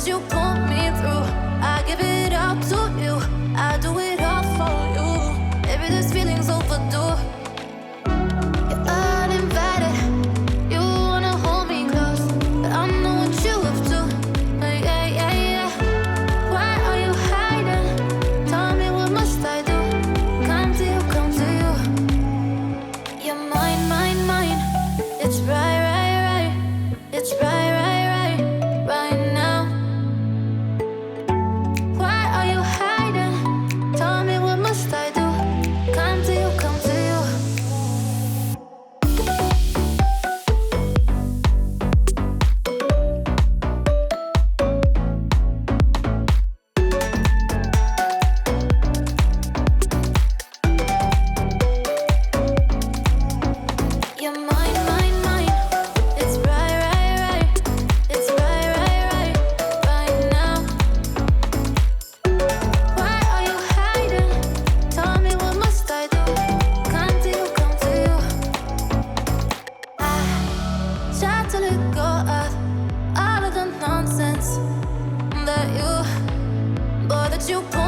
that you pull me through. I give it all to you, I do it all for you. Maybe this feeling's overdue. You're uninvited, you wanna hold me close, but I know what you have to. Yeah, yeah, yeah. Why are you hiding? Tell me what must I do? Come to you, come to you. You're mine, mine, mine. It's right, right, right. It's right, right, right, right now. Why are you hiding? Tell me what must I do? Come to you, come to you. You're mine, mine, mine. It's right, right, right. It's right, right, right, right now. Why are you hiding? Tell me what must I do? Come to you, come to you. I try to let go of all of the nonsense that you, boy, that you put